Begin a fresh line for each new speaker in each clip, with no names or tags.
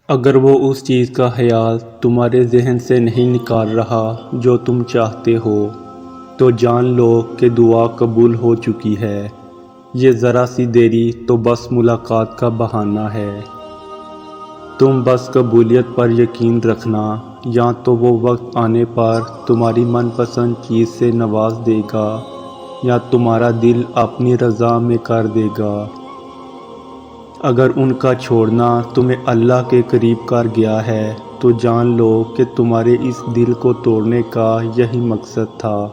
اگر وہ اس چیز کا خیال تمہارے ذہن سے نہیں نکال رہا جو تم چاہتے ہو تو جان لو کہ دعا قبول ہو چکی ہے۔ یہ ذرا سی دیری تو بس ملاقات کا بہانہ ہے۔ تم بس قبولیت پر یقین رکھنا، یا تو وہ وقت آنے پر تمہاری من پسند چیز سے نواز دے گا یا تمہارا دل اپنی رضا میں کر دے گا۔ اگر ان کا چھوڑنا تمہیں اللہ کے قریب کر گیا ہے تو جان لو کہ تمہارے اس دل کو توڑنے کا یہی مقصد تھا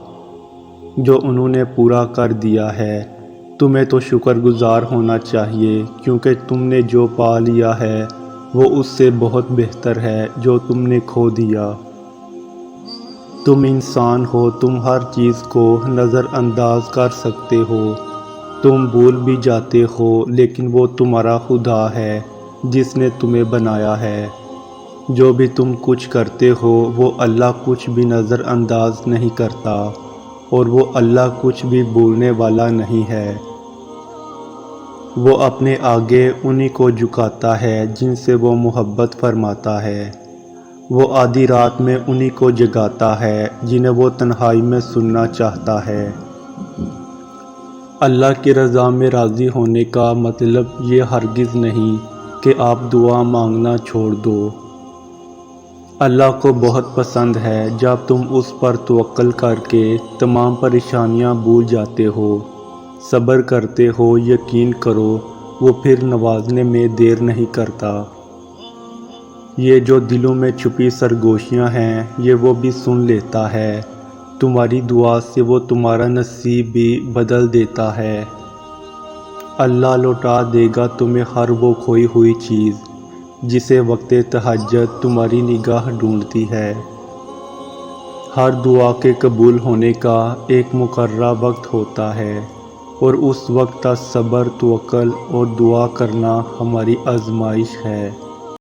جو انہوں نے پورا کر دیا ہے۔ تمہیں تو شکر گزار ہونا چاہیے کیونکہ تم نے جو پا لیا ہے وہ اس سے بہت بہتر ہے جو تم نے کھو دیا۔ تم انسان ہو، تم ہر چیز کو نظر انداز کر سکتے ہو، تم بھول بھی جاتے ہو، لیکن وہ تمہارا خدا ہے جس نے تمہیں بنایا ہے۔ جو بھی تم کچھ کرتے ہو وہ اللہ کچھ بھی نظر انداز نہیں کرتا، اور وہ اللہ کچھ بھی بھولنے والا نہیں ہے۔ وہ اپنے آگے انہی کو جھکاتا ہے جن سے وہ محبت فرماتا ہے۔ وہ آدھی رات میں انہی کو جگاتا ہے جنہیں وہ تنہائی میں سننا چاہتا ہے۔ اللہ کی رضا میں راضی ہونے کا مطلب یہ ہرگز نہیں کہ آپ دعا مانگنا چھوڑ دو۔ اللہ کو بہت پسند ہے جب تم اس پر توکل کر کے تمام پریشانیاں بھول جاتے ہو، صبر کرتے ہو۔ یقین کرو وہ پھر نوازنے میں دیر نہیں کرتا۔ یہ جو دلوں میں چھپی سرگوشیاں ہیں یہ وہ بھی سن لیتا ہے۔ تمہاری دعا سے وہ تمہارا نصیب بھی بدل دیتا ہے۔ اللہ لوٹا دے گا تمہیں ہر وہ کھوئی ہوئی چیز جسے وقت تہجد تمہاری نگاہ ڈھونڈتی ہے۔ ہر دعا کے قبول ہونے کا ایک مقررہ وقت ہوتا ہے، اور اس وقت تک صبر، توکل اور دعا کرنا ہماری آزمائش ہے۔